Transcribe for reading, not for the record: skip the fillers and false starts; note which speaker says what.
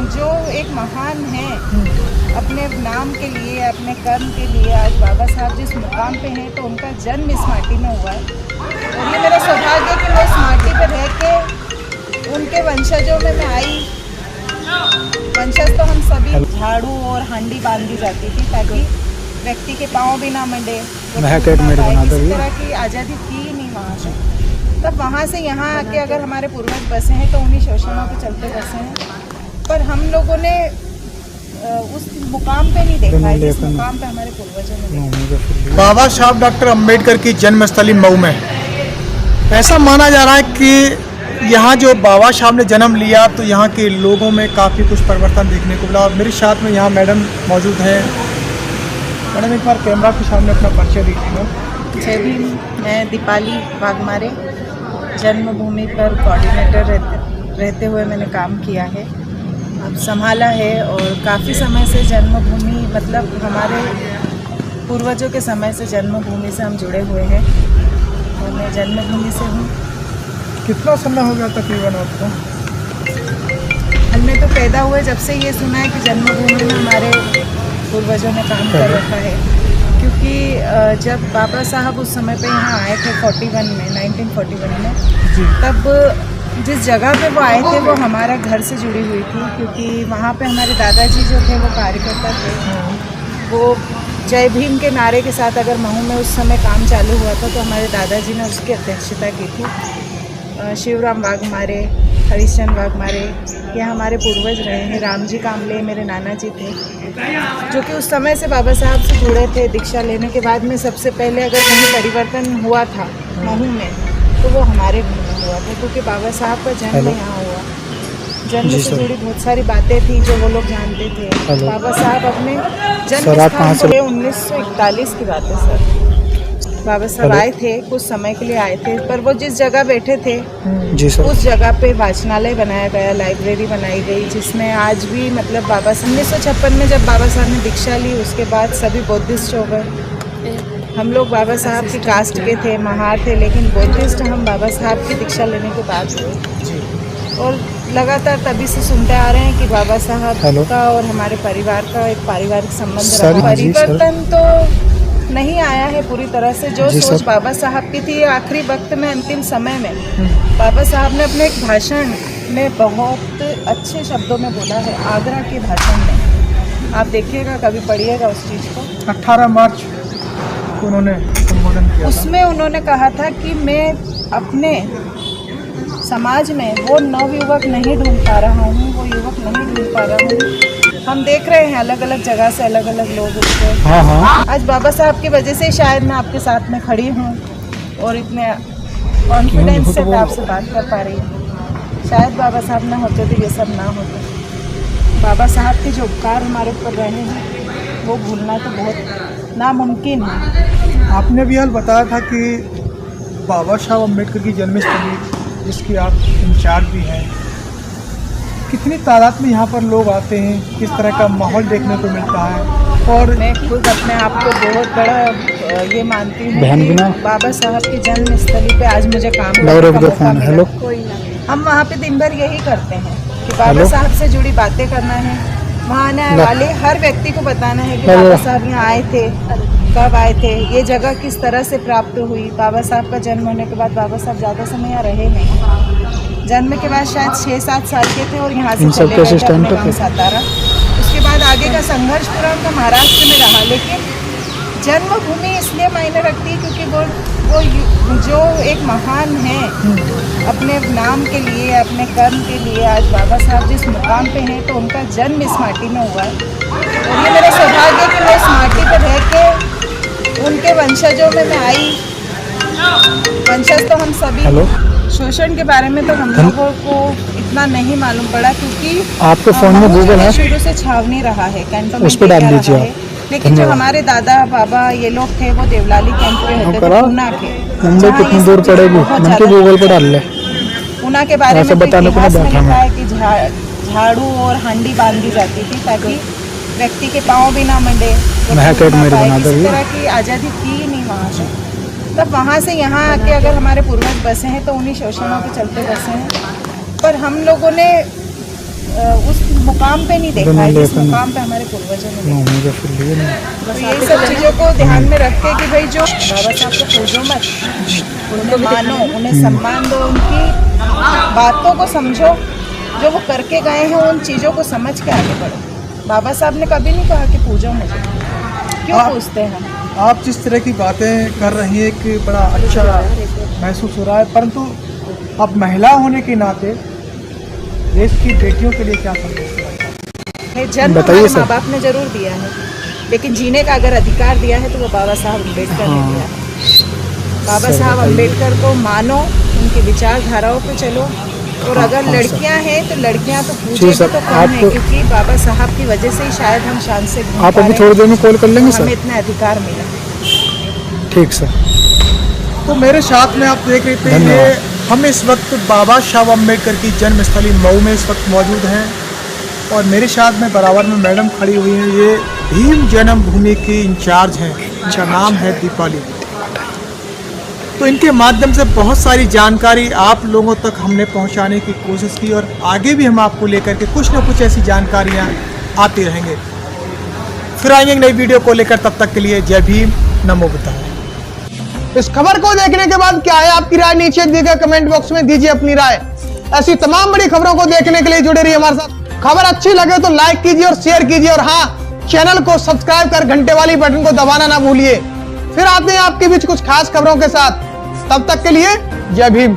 Speaker 1: जो एक महान है अपने नाम के लिए, अपने कर्म के लिए, आज बाबा साहब जिस मुकाम पे हैं तो उनका जन्म इस माटी में हुआ है। और ये मेरा सौभाग्य है कि मैं इस माटी पर रह के उनके वंशजों में मैं आई। वंशज तो हम सभी, झाड़ू और हांडी बांध दी जाती थी ताकि व्यक्ति के पाँव भी ना मंडे। इस तरह की आज़ादी थी ही नहीं वहाँ से। तब वहाँ से यहाँ आके अगर हमारे पूर्वज बसे हैं तो उन्हीं शोषणों के चलते बसे हैं, पर हम लोगों ने उस मुकाम पे नहीं देखा है जिस मुकाम पे हमारे पूर्वजों ने देखा।
Speaker 2: बाबा साहब डॉक्टर अंबेडकर की जन्मस्थली मऊ में ऐसा माना जा रहा है कि यहाँ जो बाबा साहब ने जन्म लिया तो यहाँ के लोगों में काफ़ी कुछ परिवर्तन देखने को मिला। और मेरे साथ में यहाँ मैडम मौजूद हैं। मैडम एक बार कैमरा के सामने अपना परिचय दीजिएगा।
Speaker 1: जय भीम। मैं दीपाली वाघमारे, जन्मभूमि पर कोऑर्डिनेटर रहते हुए मैंने काम किया है, अब संभाला है। और काफ़ी समय से जन्मभूमि, मतलब हमारे पूर्वजों के समय से जन्मभूमि से हम जुड़े हुए हैं और मैं जन्मभूमि से हूँ।
Speaker 2: कितना समय हो गया तकरीबन आपको?
Speaker 1: हमने तो पैदा हुए जब से ये सुना है कि जन्मभूमि में हमारे पूर्वजों ने काम कर रखा है, क्योंकि जब बाबा साहब उस समय पे यहाँ आए थे 1941 में, तब जिस जगह पे वो आए थे वो हमारा घर से जुड़ी हुई थी, क्योंकि वहाँ पे हमारे दादाजी जो थे वो कार्यकर्ता थे। वो जय भीम के नारे के साथ अगर महू में उस समय काम चालू हुआ था तो हमारे दादाजी ने उसकी अध्यक्षता की थी। शिवराम वाघमारे, हरिश्चंद्र वाघमारे, ये हमारे पूर्वज रहे हैं। रामजी कामले मेरे नाना जी थे, जो कि उस समय से बाबा साहब से जुड़े थे। दीक्षा लेने के बाद में सबसे पहले अगर कहीं परिवर्तन हुआ था महू में तो वो हमारे घर में हुआ था, क्योंकि बाबा साहब का जन्म यहाँ हुआ। जन्म से जुड़ी बहुत सारी बातें थी जो वो लोग जानते थे। बाबा साहब अपने जन्म स्थान से 1941 की बात है सर। बाबा साहब आए थे, कुछ समय के लिए आए थे, पर वो जिस जगह बैठे थे उस जगह पे वाचनालय बनाया गया, लाइब्रेरी बनाई गई, जिसमें आज भी मतलब बाबा 1956 में जब बाबा साहब ने दीक्षा ली उसके बाद सभी बौद्धिस्ट हो गए। हम लोग बाबा साहब की कास्ट के थे, महार थे, लेकिन बौद्धिस्ट हम बाबा साहब की दीक्षा लेने के बाद हुए। और लगातार तभी से सुनते आ रहे हैं कि बाबा साहब का और हमारे परिवार का एक पारिवारिक संबंध रहा। परिवर्तन तो नहीं आया है पूरी तरह से। जो सोच बाबा साहब की थी आखिरी वक्त में, अंतिम समय में, बाबा साहब ने अपने एक भाषण में बहुत अच्छे शब्दों में बोला है, आगरा के भाषण में। आप देखिएगा, कभी पढ़िएगा उस चीज़ को।
Speaker 2: 18 मार्च को उन्होंने संबोधन किया।
Speaker 1: उसमें उन्होंने कहा था कि मैं अपने समाज में वो नवयुवक नहीं ढूंढ पा रहा हूँ, वो युवक नहीं ढूंढ पा रहा हूँ। हम देख रहे हैं अलग अलग जगह से अलग अलग लोग उठते हैं। आज बाबा साहब की वजह से शायद मैं आपके साथ में खड़ी हूँ और इतने कॉन्फिडेंस से मैं आपसे बात कर पा रही हूँ। शायद बाबा साहब ना होते तो ये सब ना होते। बाबा साहब के जो उपकार हमारे ऊपर रहे हैं वो भूलना तो बहुत नामुमकिन है।
Speaker 2: आपने भी हाल बताया था कि बाबा साहब अम्बेडकर की जन्मस्थली जिसकी आप इंचार्ज भी हैं, कितनी तादाद में यहाँ पर लोग आते हैं, किस तरह का माहौल देखने को मिलता है? और
Speaker 1: मैं खुद अपने आप को बहुत बड़ा ये मानती हूँ कि बाबा साहब की जन्मस्थली पे आज मुझे काम करने का मौका मिला। हम वहाँ पे दिन भर यही करते हैं कि बाबा साहब से जुड़ी बातें करना है, वहाँ आने वाले हर व्यक्ति को बताना है कि बाबा साहब यहाँ आए थे, कब आए थे, ये जगह किस तरह से प्राप्त हुई। बाबा साहब का जन्म होने के बाद बाबा साहब ज़्यादा समय यहाँ रहे नहीं। जन्म के बाद शायद 6-7 साल के थे और यहाँ से चले गए थे अपने गाँव सातारा। उसके बाद आगे का संघर्ष पूरा उनका महाराष्ट्र में रहा, लेकिन जन्मभूमि इसलिए मायने रखती है क्योंकि वो जो एक महान है अपने नाम के लिए, अपने कर्म के लिए, आज बाबा साहब जिस मुकाम पे हैं तो उनका जन्म इस माटी में हुआ है। और ये मेरा सौभाग्य है कि मैं इस माटी पर रह के उनके वंशजों में मैं आई। वंशज तो हम सभी। शोषण के बारे में तो हम लोगों को इतना नहीं मालूम पड़ा, क्योंकि
Speaker 2: आपके फोन में गूगल है,
Speaker 1: शुरू से छावनी रहा है, कैंटोनमेंट
Speaker 2: उस पर डाल दीजिए आप।
Speaker 1: लेकिन जो हमारे दादा बाबा ये लोग थे वो देवलाली कैंप पे रहते थे, पूना के।
Speaker 2: मुंबई कितनी दूर पड़ेगी? मन के गूगल पर डाल ले।
Speaker 1: पूना के बारे में बताने को लिखा है कि झाड़ू और हांडी बांध दी जाती थी ताकि व्यक्ति के पाँव भी ना मंडे। इस तरह की आज़ादी थी ही नहीं वहाँ से। तब वहाँ से यहाँ आके अगर हमारे पूर्वज बसे हैं तो उन्हीं शोषणों के चलते बसे हैं, पर हम लोगों ने उस मुकाम पे नहीं देखा है जिस मुकाम पे हमारे पूर्वजों ने देखा। तो ये सब चीज़ों को ध्यान में रख के कि भाई जो बाबा साहब को पूजो मत, उन्हें मानो, उन्हें सम्मान दो, उनकी बातों को समझो, जो वो करके गए हैं उन चीज़ों को समझ के आगे बढ़ो। बाबा साहब ने कभी नहीं कहा कि पूजो मुझे, क्यों पूछते हैं हम?
Speaker 2: आप जिस तरह की बातें कर रही हैं कि बड़ा अच्छा महसूस हो रहा है, परंतु अब महिला होने के नाते देश की बेटियों के लिए क्या संदेश
Speaker 1: है? जन्म हमारे माँ बाप ने जरूर दिया है, लेकिन जीने का अगर अधिकार दिया है तो वो बाबा साहब अम्बेडकर ने दिया है। बाबा साहब अम्बेडकर को मानो, उनकी विचारधाराओं पे चलो, और अगर लड़कियां हैं तो लड़कियां तो पूछे तो कौन है, क्योंकि बाबा साहब की वजह से ही शायद हम शान से घूम
Speaker 2: आप अभी थोड़ी देर में कॉल कर लेंगे सर,
Speaker 1: हमें इतना अधिकार मिला।
Speaker 2: ठीक सर। तो मेरे साथ में आप देख रहे थे ये हम इस वक्त बाबा साहब अम्बेडकर की जन्मस्थली मऊ में इस वक्त मौजूद हैं, और मेरे साथ में बराबर में मैडम खड़ी हुई हैं। ये भीम जन्मभूमि की इंचार्ज हैं, इनका नाम है दीपाली। तो इनके माध्यम से बहुत सारी जानकारी आप लोगों तक हमने पहुंचाने की कोशिश की, और आगे भी हम आपको लेकर के कुछ न कुछ ऐसी जानकारियां आती रहेंगे। फिर आएंगे एक नई वीडियो को लेकर, तब तक के लिए जय भीम, नमो बुद्धाय।
Speaker 3: इस खबर को देखने के बाद क्या है आपकी राय, नीचे दिए गए कमेंट बॉक्स में दीजिए अपनी राय। ऐसी तमाम बड़ी खबरों को देखने के लिए जुड़े रहिए हमारे साथ। खबर अच्छी लगे तो लाइक कीजिए और शेयर कीजिए, और हाँ, चैनल को सब्सक्राइब कर घंटे वाली बटन को दबाना ना भूलिए। फिर आते हैं आपके बीच कुछ खास खबरों के साथ, तब तक के लिए जय भीम।